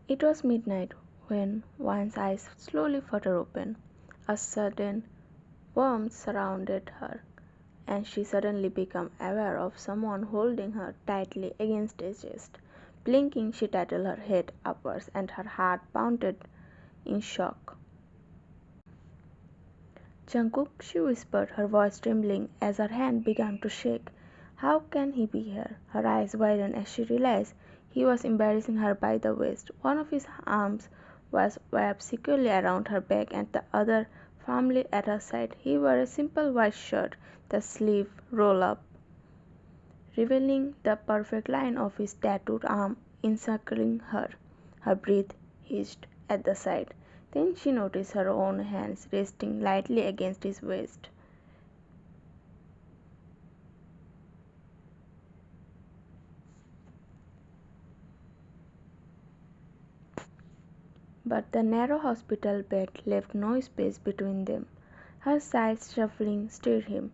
It was midnight when Wan's eyes slowly fluttered open. A sudden warmth surrounded her, and she suddenly became aware of someone holding her tightly against her chest. Blinking, she tilted her head upwards, and her heart pounded in shock. "Jungkook," she whispered, her voice trembling as her hand began to shake. "How can he be here?" Her eyes widened as she realized he was embracing her by the waist. One of his arms was wrapped securely around her back and the other firmly at her side. He wore a simple white shirt, the sleeve rolled up, revealing the perfect line of his tattooed arm encircling her. Her breath hitched at the sight. Then she noticed her own hands resting lightly against his waist. But the narrow hospital bed left no space between them. Her sides shuffling stirred him.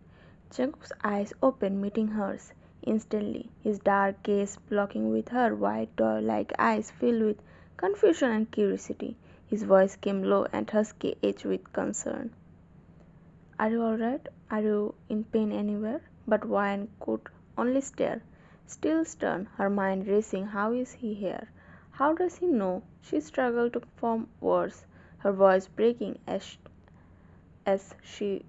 Jungkook's eyes opened, meeting hers. Instantly, his dark gaze locking with her wide doe-like eyes filled with confusion and curiosity. His voice came low and husky, edged with concern. "Are you all right? Are you in pain anywhere?" But Wyan could only stare, still stern, her mind racing. How is he here? How does he know? She struggled to form words, her voice breaking as she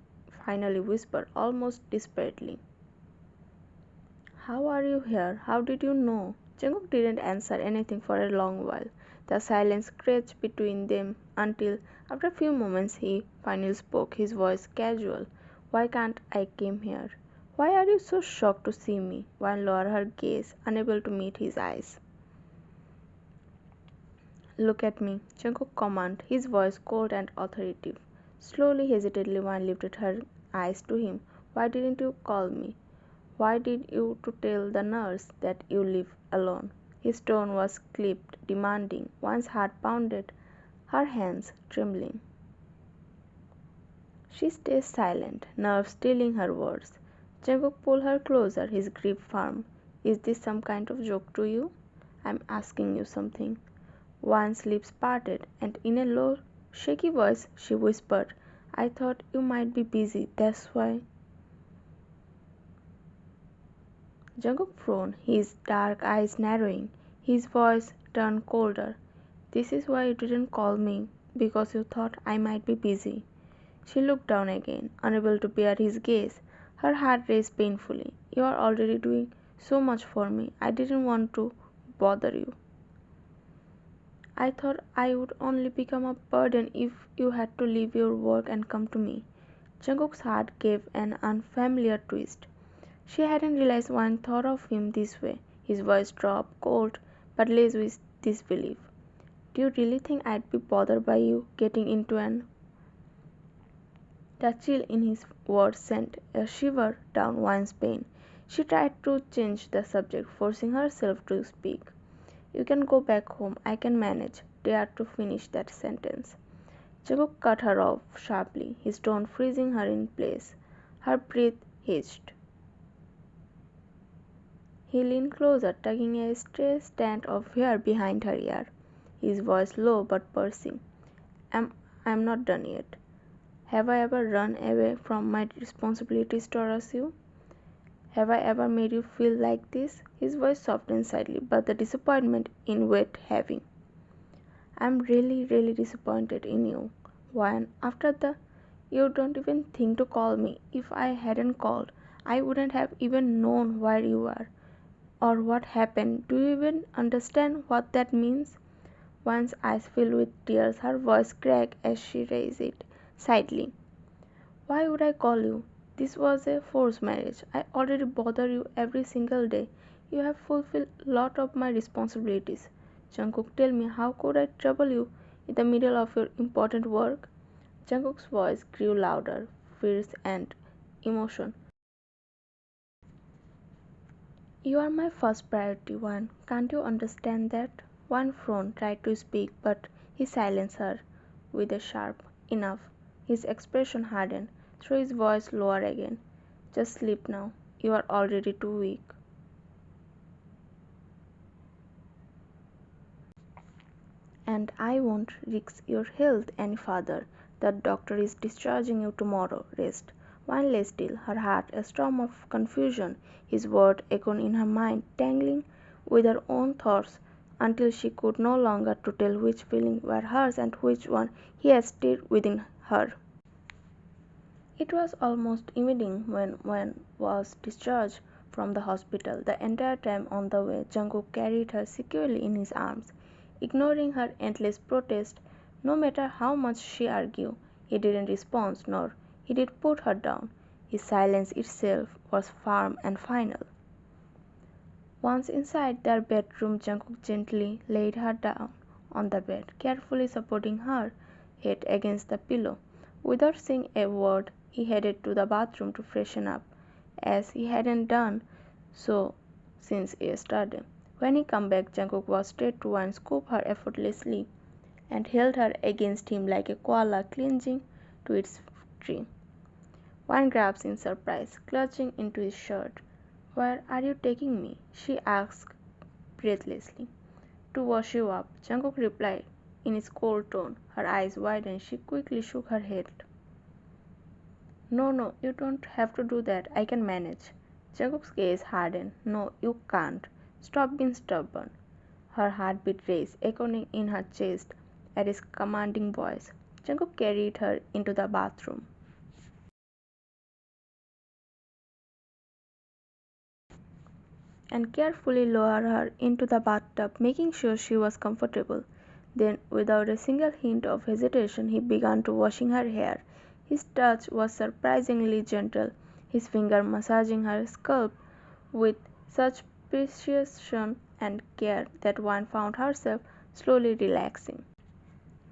finally whispered, almost desperately, "How are you here? How did you know?" Jungkook didn't answer anything for a long while. The silence stretched between them until, after a few moments, he finally spoke, his voice casual. "Why can't I come here? Why are you so shocked to see me?" One lowered her gaze, unable to meet his eyes. "Look at me," Jungkook commanded, his voice cold and authoritative. Slowly, hesitantly, Wan lifted her eyes to him. "Why didn't you call me? Why did you to tell the nurse that you live alone?" His tone was clipped, demanding. One's heart pounded, her hands trembling. She stayed silent, nerves stilling her words. Jungkook pulled her closer, his grip firm. "Is this some kind of joke to you? I'm asking you something." One's lips parted, and in a low, shaky voice she whispered, "I thought you might be busy, that's why." Jungkook frowned, his dark eyes narrowing. His voice turned colder. "This is why you didn't call me, because you thought I might be busy." She looked down again, unable to bear his gaze. Her heart raced painfully. "You are already doing so much for me. I didn't want to bother you. I thought I would only become a burden if you had to leave your work and come to me." Jungkook's heart gave an unfamiliar twist. She hadn't realized one thought of him this way. His voice dropped, cold, but laced with disbelief. "Do you really think I'd be bothered by you getting into an—" The chill in his words sent a shiver down one's spine. She tried to change the subject, forcing herself to speak. "You can go back home. I can manage." Dared to finish that sentence. Jungkook cut her off sharply, his tone freezing her in place. Her breath hitched. He leaned closer, tugging a stray strand of hair behind her ear, his voice low but piercing. I'm not done yet. Have I ever run away from my responsibilities towards you? Have I ever made you feel like this?" His voice softened slightly, but the disappointment in weighed heavy. "I'm really, really disappointed in you, Wyan. After the— You don't even think to call me. If I hadn't called, I wouldn't have even known where you were or what happened. Do you even understand what that means?" One's eyes filled with tears, her voice cracked as she raised it slightly. "Why would I call you? This was a forced marriage. I already bother you every single day. You have fulfilled a lot of my responsibilities. Jungkook, tell me, how could I trouble you in the middle of your important work?" Jungkook's voice grew louder, fierce and emotion. "You are my first priority, One. Can't you understand that?" One frowned, tried to speak, but he silenced her with a sharp "Enough." His expression hardened, through his voice lower again. "Just sleep now. You are already too weak." And I won't risk your health any further. The doctor is discharging you tomorrow. Rest. One lay still, her heart a storm of confusion, his words echoed in her mind, tangling with her own thoughts until she could no longer to tell which feelings were hers and which one he had stirred within her. It was almost evening when one was discharged from the hospital. The entire time on the way, Jungkook carried her securely in his arms, ignoring her endless protests. No matter how much she argued, he didn't respond, nor he did put her down. His silence itself was firm and final. Once inside their bedroom, Jungkook gently laid her down on the bed, carefully supporting her head against the pillow. Without saying a word, he headed to the bathroom to freshen up, as he hadn't done so since yesterday. When he came back, Jungkook was straight to and scooped her effortlessly and held her against him like a koala clinging to its tree. One grabs in surprise, clutching into his shirt. "Where are you taking me?" she asked breathlessly. "To wash you up," Jungkook replied in his cold tone. Her eyes widened. She quickly shook her head. "No, no, you don't have to do that. I can manage." Jungkook's gaze hardened. "No, you can't. Stop being stubborn." Her heartbeat raced, echoing in her chest at his commanding voice. Jungkook carried her into the bathroom and carefully lowered her into the bathtub, making sure she was comfortable. Then, without a single hint of hesitation, he began to washing her hair. His touch was surprisingly gentle, his finger massaging her scalp with such precision and care that one found herself slowly relaxing.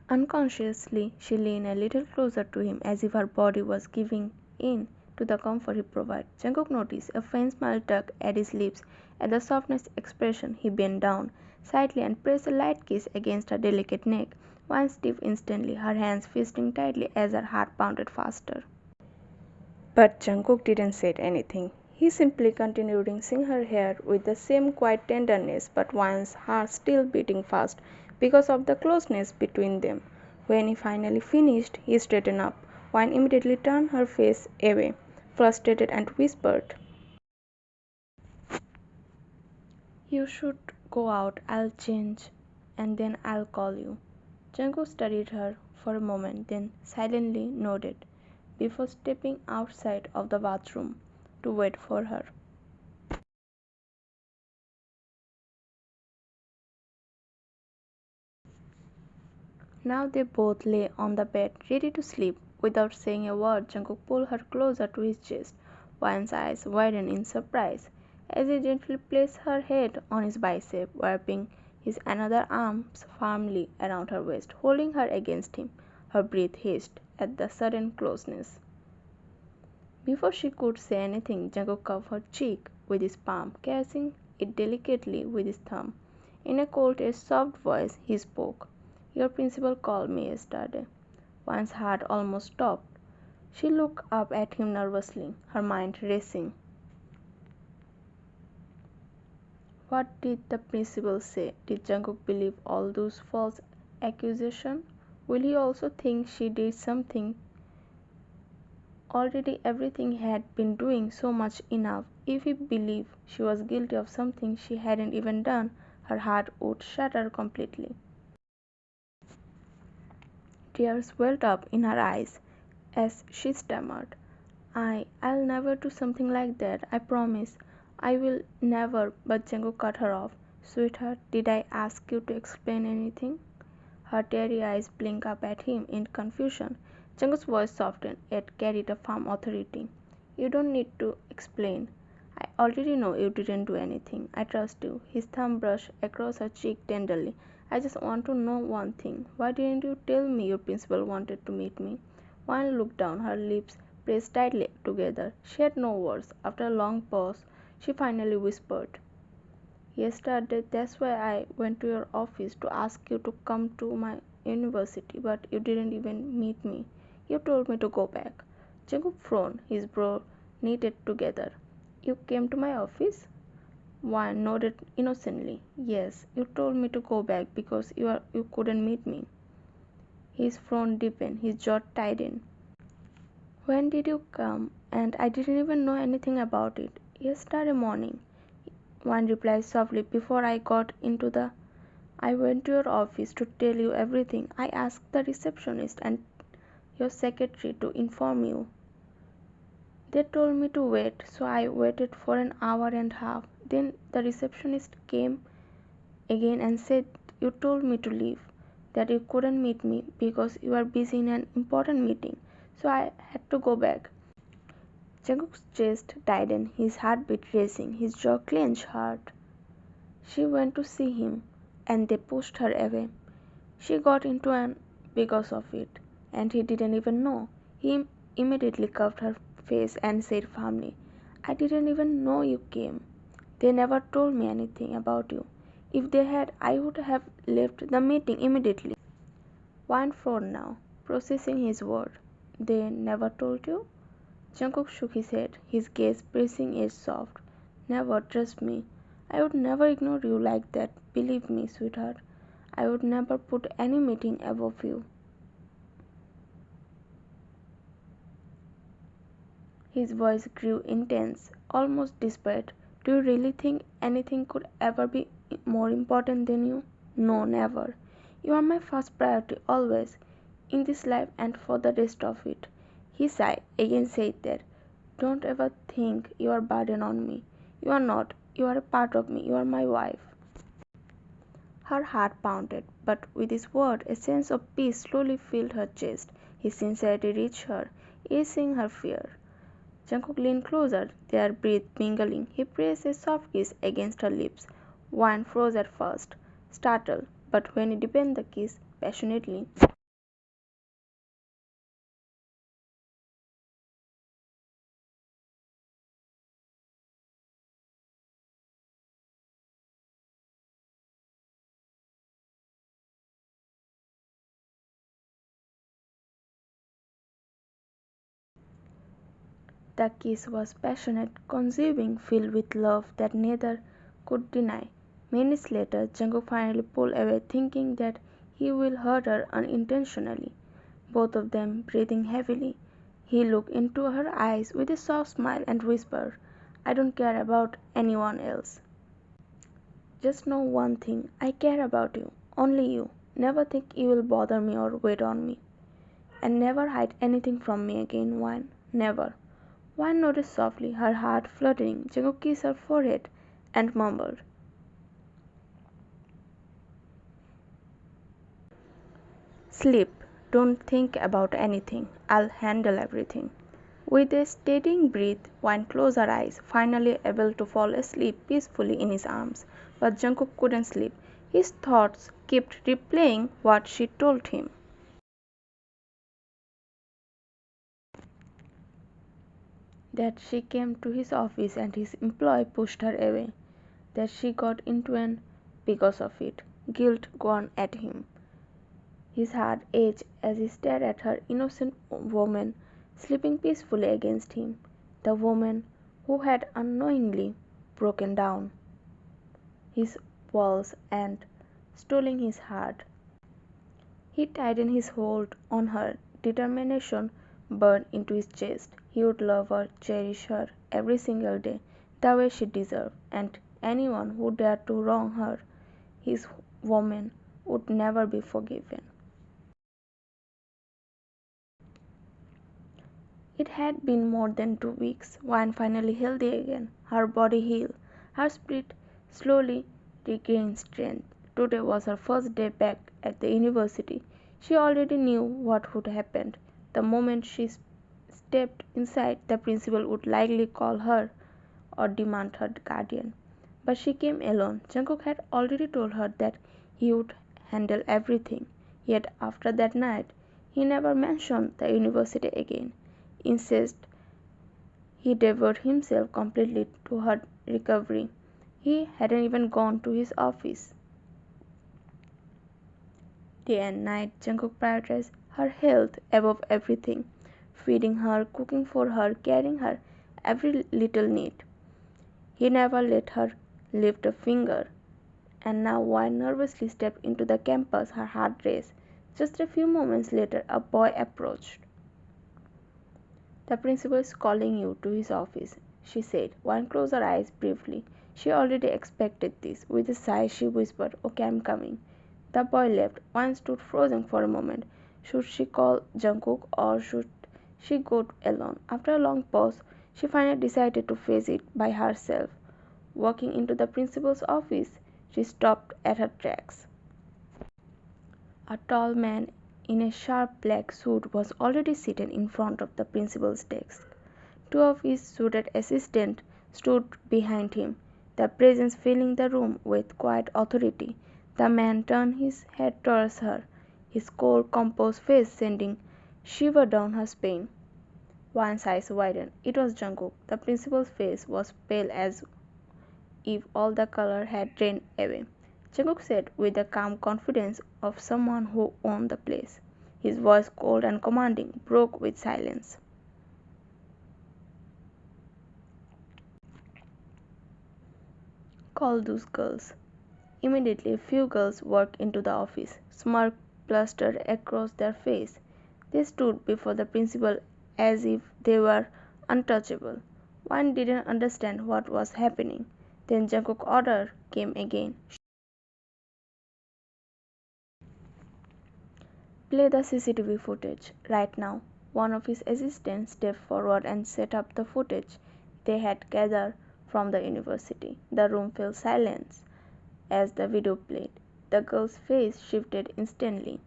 Unconsciously, she leaned a little closer to him, as if her body was giving in to the comfort he provided. Jungkook noticed a faint smile tug at his lips at the softness expression. He bent down slightly and pressed a light kiss against her delicate neck, one stiff instantly, her hands fisting tightly as her heart pounded faster. But Jungkook didn't say anything. He simply continued rinsing her hair with the same quiet tenderness, but one's heart still beating fast because of the closeness between them. When he finally finished, he straightened up. One immediately turned her face away, frustrated, and whispered, "You should go out. I'll change, and then I'll call you." Jungkook studied her for a moment, then silently nodded before stepping outside of the bathroom to wait for her. Now they both lay on the bed, ready to sleep. Without saying a word, Jungkook pulled her closer to his chest. Wan's eyes widened in surprise as he gently placed her head on his bicep, wrapping his another arms firmly around her waist, holding her against him. Her breath hissed at the sudden closeness. Before she could say anything, Jungkook cupped her cheek with his palm, caressing it delicately with his thumb. In a cold yet soft voice, he spoke. "Your principal called me yesterday." Wan's heart almost stopped. She looked up at him nervously, her mind racing. What did the principal say? Did Jungkook believe all those false accusations? Will he also think she did something? Already everything had been doing so much enough. If he believed she was guilty of something she hadn't even done, her heart would shatter completely. Tears welled up in her eyes as she stammered, I'll never do something like that. I promise. I will never." But Django cut her off. "Sweetheart, did I ask you to explain anything?" Her teary eyes blinked up at him in confusion. Django's voice softened, yet carried a firm authority. "You don't need to explain. I already know you didn't do anything. I trust you." His thumb brushed across her cheek tenderly. "I just want to know one thing. Why didn't you tell me your principal wanted to meet me?" One looked down, her lips pressed tightly together. She had no words. After a long pause, she finally whispered, "Yesterday, that's why I went to your office to ask you to come to my university, but you didn't even meet me. You told me to go back." Jungkook frowned, his brow knitted together. "You came to my office?" Wan nodded innocently. Yes, you told me to go back because you couldn't meet me. His frown deepened, his jaw tightened. When did you come? And I didn't even know anything about it. Yesterday morning, Wan replied softly. Before I got into the I went to your office to tell you everything. I asked the receptionist and your secretary to inform you. They told me to wait, so I waited for an hour and a half. Then the receptionist came again and said you told me to leave, that you couldn't meet me because you were busy in an important meeting, so I had to go back. Jungkook's chest tightened, his heartbeat racing, his jaw clenched hard. She went to see him, and they pushed her away. She got into an because of it, and he didn't even know. He immediately covered her face and said firmly, I didn't even know you came. They never told me anything about you. If they had, I would have left the meeting immediately. Wine frowned now, processing his word. They never told you? Jungkook shook his head, his gaze pressing edge soft. Never, trust me. I would never ignore you like that. Believe me, sweetheart. I would never put any meeting above you. His voice grew intense, almost desperate. Do you really think anything could ever be more important than you? No, never. You are my first priority always, in this life and for the rest of it. He sighed, again said that. Don't ever think you are a burden on me. You are not. You are a part of me. You are my wife. Her heart pounded, but with his word a sense of peace slowly filled her chest. His sincerity reached her, easing her fear. Jungkook leaned closer, their breath mingling. He pressed a soft kiss against her lips. Wine froze at first, startled, but when he deepened the kiss passionately, the kiss was passionate, consuming, filled with love that neither could deny. Minutes later, Jungkook finally pulled away, thinking that he will hurt her unintentionally. Both of them breathing heavily. He looked into her eyes with a soft smile and whispered, I don't care about anyone else. Just know one thing, I care about you, only you. Never think you will bother me or wait on me. And never hide anything from me again, Wine. Never. Wine nodded softly, her heart fluttering. Jungkook kissed her forehead and murmured, Sleep. Don't think about anything. I'll handle everything. With a steadying breath, Wine closed her eyes, finally able to fall asleep peacefully in his arms. But Jungkook couldn't sleep. His thoughts kept replaying what she told him. That she came to his office and his employee pushed her away. That she got into an because of it. Guilt gone at him. His heart ached as he stared at her innocent woman sleeping peacefully against him, the woman who had unknowingly broken down his walls and stolen his heart. He tightened his hold on her, determination burned into his chest. He would love her, cherish her every single day, the way she deserved, and anyone who dared to wrong her, his woman, would never be forgiven. It had been more than 2 weeks. Wine finally healthy again, her body healed, her spirit slowly regained strength. Today was her first day back at the university. She already knew what would happen. The moment she stepped inside, the principal would likely call her or demand her guardian. But she came alone. Jungkook had already told her that he would handle everything. Yet after that night, he never mentioned the university again. Instead, he devoted himself completely to her recovery. He hadn't even gone to his office. Day and night, Jungkook prioritized her health above everything, feeding her, cooking for her, caring her every little need. He never let her lift a finger. And now Wine nervously stepped into the campus, her heart raced. Just a few moments later, a boy approached. "The principal is calling you to his office," she said. Wine closed her eyes briefly. She already expected this. With a sigh, she whispered, "Okay, I'm coming." The boy left. Wine stood frozen for a moment. Should she call Jungkook or should she go alone? After a long pause, she finally decided to face it by herself. Walking into the principal's office, she stopped at her tracks. A tall man in a sharp black suit was already seated in front of the principal's desk. Two of his suited assistants stood behind him, their presence filling the room with quiet authority. The man turned his head towards her, his cold, composed face sending shiver down her spine. One's eyes widened. It was Jungkook. The principal's face was pale as if all the color had drained away. Jungkook said with the calm confidence of someone who owned the place. His voice, cold and commanding, broke with silence. "Call those girls." Immediately a few girls walked into the office. Smirk plastered across their faces. They stood before the principal as if they were untouchable. One didn't understand what was happening. Then Jungkook's order came again. "Play the CCTV footage, right now." One of his assistants stepped forward and set up the footage they had gathered from the university. The room fell silence as the video played. The girl's face shifted instantly.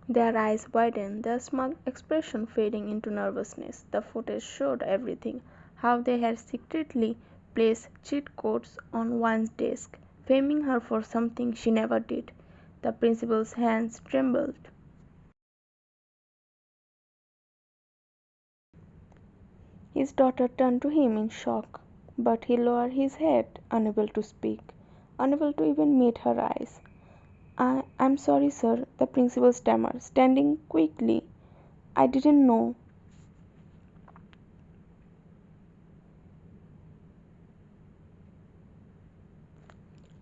Their eyes widened, their smug expression fading into nervousness. The footage showed everything, how they had secretly placed cheat codes on one's desk, faming her for something she never did. The principal's hands trembled. His daughter turned to him in shock, but he lowered his head, unable to speak, unable to even meet her eyes. I'm sorry, sir," the principal stammered, standing quickly. "I didn't know."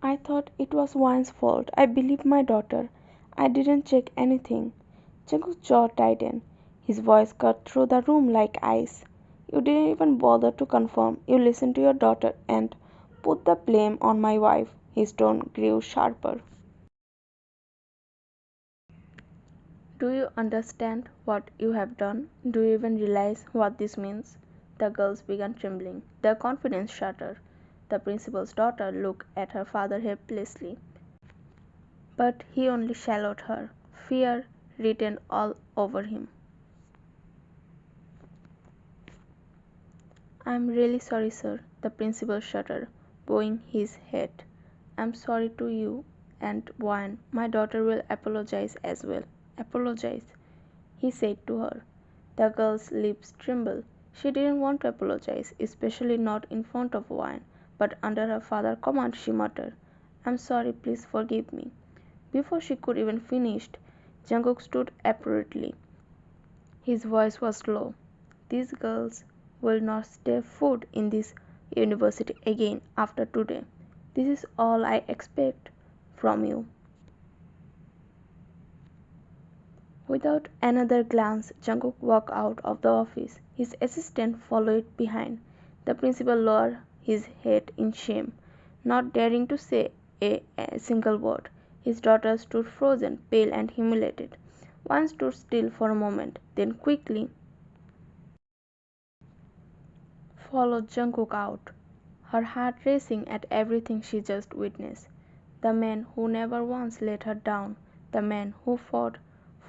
"I thought it was Wine's fault. I believe my daughter. I didn't check anything." Jungkook's jaw tightened. His voice cut through the room like ice. "You didn't even bother to confirm. You listened to your daughter and put the blame on my wife." His tone grew sharper. "Do you understand what you have done? Do you even realize what this means?" The girls began trembling, their confidence shattered. The principal's daughter looked at her father helplessly, but he only shallowed her, fear written all over him. "I'm really sorry, sir," the principal shuddered, bowing his head. "I'm sorry to you and Wayne. My daughter will apologize as well." "Apologize," he said to her. The girl's lips trembled. She didn't want to apologize, especially not in front of Wayne, but under her father's command she muttered, "I'm sorry, please forgive me." Before she could even finish, Jungkook stood abruptly. His voice was low. "These girls will not step foot in this university again after today. This is all I expect from you." Without another glance, Jungkook walked out of the office. His assistant followed behind. The principal lowered his head in shame, not daring to say a single word. His daughter stood frozen, pale and humiliated. One stood still for a moment, then quickly followed Jungkook out, her heart racing at everything she just witnessed. The man who never once let her down, the man who fought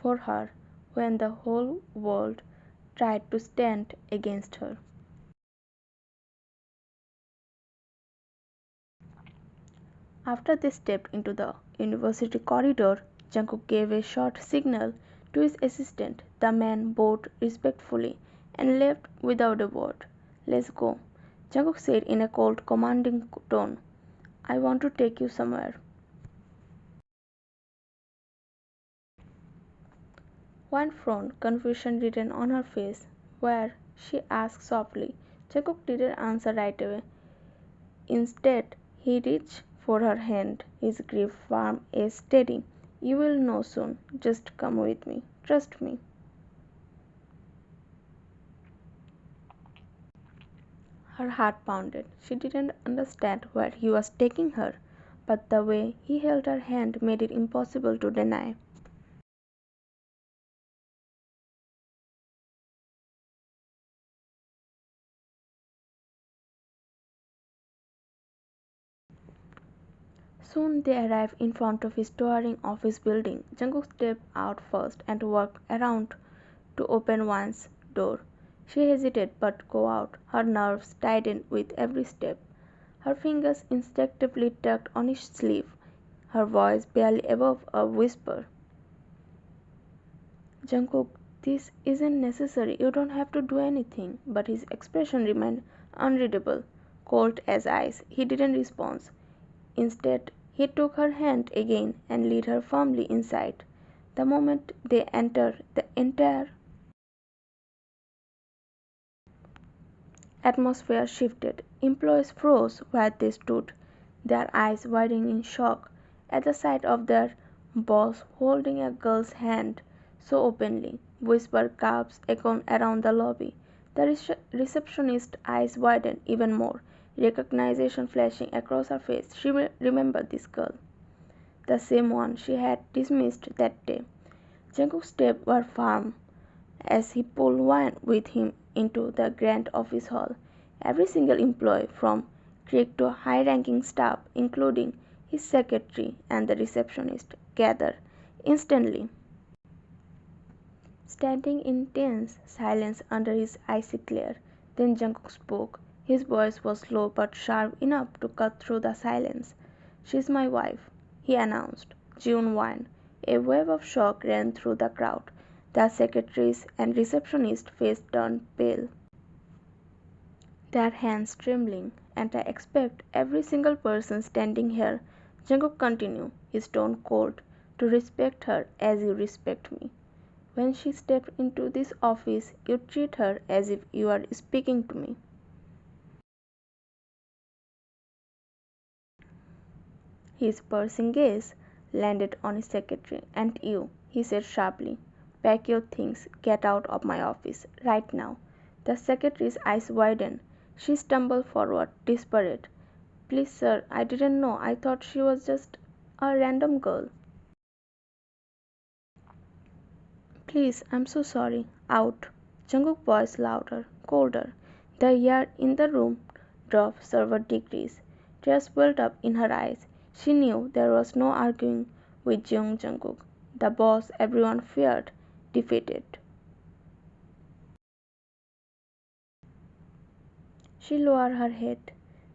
for her when the whole world tried to stand against her. After they stepped into the university corridor, Jungkook gave a short signal to his assistant. The man bowed respectfully and left without a word. "Let's go," Jungkook said in a cold, commanding tone. "I want to take you somewhere." One frowned, confusion written on her face. "Where?" she asked softly, Jungkook didn't answer right away. Instead, he reached for her hand, his grip firm and steady. You will know soon. Just come with me. Trust me. Her heart pounded. She didn't understand where he was taking her, but the way he held her hand made it impossible to deny. Soon they arrived in front of his towering office building. Jungkook stepped out first and walked around to open Wan's door. She hesitated but go out. Her nerves tightened with every step. Her fingers instinctively tugged on his sleeve, her voice barely above a whisper. Jungkook, this isn't necessary. You don't have to do anything. But his expression remained unreadable, cold as ice. He didn't respond. Instead, he took her hand again and led her firmly inside. The moment they entered, the entire atmosphere shifted. Employees froze where they stood, their eyes widening in shock at the sight of their boss holding a girl's hand so openly. Whispered gasps echoed around the lobby. The receptionist's eyes widened even more, recognition flashing across her face. She remembered this girl, the same one she had dismissed that day. Jungkook's steps were firm as he pulled Wan with him into the grand office hall. Every single employee, from clerk to high-ranking staff, including his secretary and the receptionist, gathered instantly, standing in tense silence under his icy glare. Then Jungkook spoke. His voice was low but sharp enough to cut through the silence. "She's my wife," he announced. June Wan. A wave of shock ran through the crowd. The secretaries and receptionist face turned pale, their hands trembling. "And I expect every single person standing here," Jungkook continued, his tone cold, "to respect her as you respect me. When she steps into this office, you treat her as if you are speaking to me." His piercing gaze landed on his secretary. "And you," he said sharply, "pack your things, get out of my office, right now." The secretary's eyes widened. She stumbled forward, desperate. "Please, sir, I didn't know. I thought she was just a random girl. Please, I'm so sorry." "Out." Jungkook's voice louder, colder. The air in the room dropped several degrees. Tears welled up in her eyes. She knew there was no arguing with Jungkook, the boss everyone feared, defeated. She lowered her head.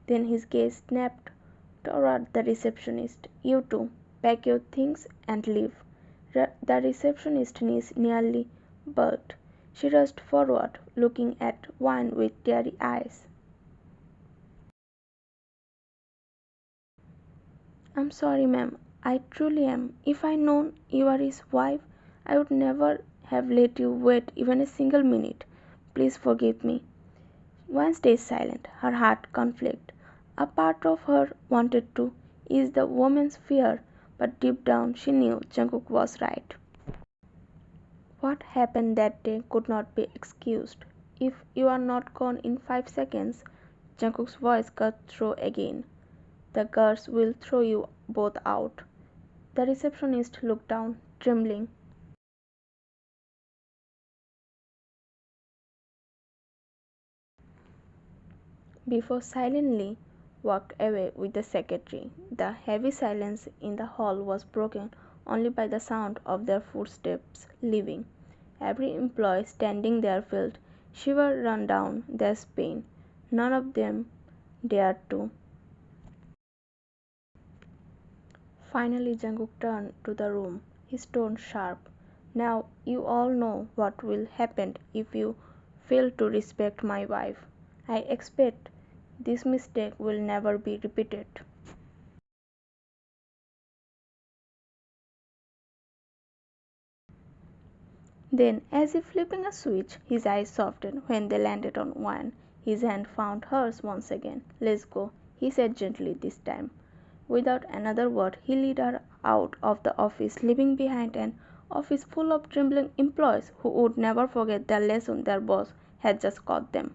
Then his gaze snapped toward the receptionist. "You too. Pack your things and leave." The receptionist's knees nearly bucked. She rushed forward, looking at Wine with teary eyes. "I'm sorry, ma'am. I truly am. If I'd known you were his wife, I would never have let you wait even a single minute. Please forgive me." One stayed silent, her heart conflicted. A part of her wanted to ease the woman's fear, but deep down she knew Jungkook was right. What happened that day could not be excused. "If you are not gone in 5 seconds," Jungkook's voice cut through again, "the guards will throw you both out." The receptionist looked down, trembling. Before silently walked away with the secretary. The heavy silence in the hall was broken only by the sound of their footsteps leaving. Every employee standing there felt shiver run down their spine. None of them dared to. Finally Jungkook turned to the room, his tone sharp. "Now you all know what will happen if you fail to respect my wife. I expect this mistake will never be repeated." Then, as if flipping a switch, his eyes softened when they landed on one. His hand found hers once again. "Let's go," he said gently this time. Without another word he led her out of the office, leaving behind an office full of trembling employees who would never forget the lesson their boss had just taught them.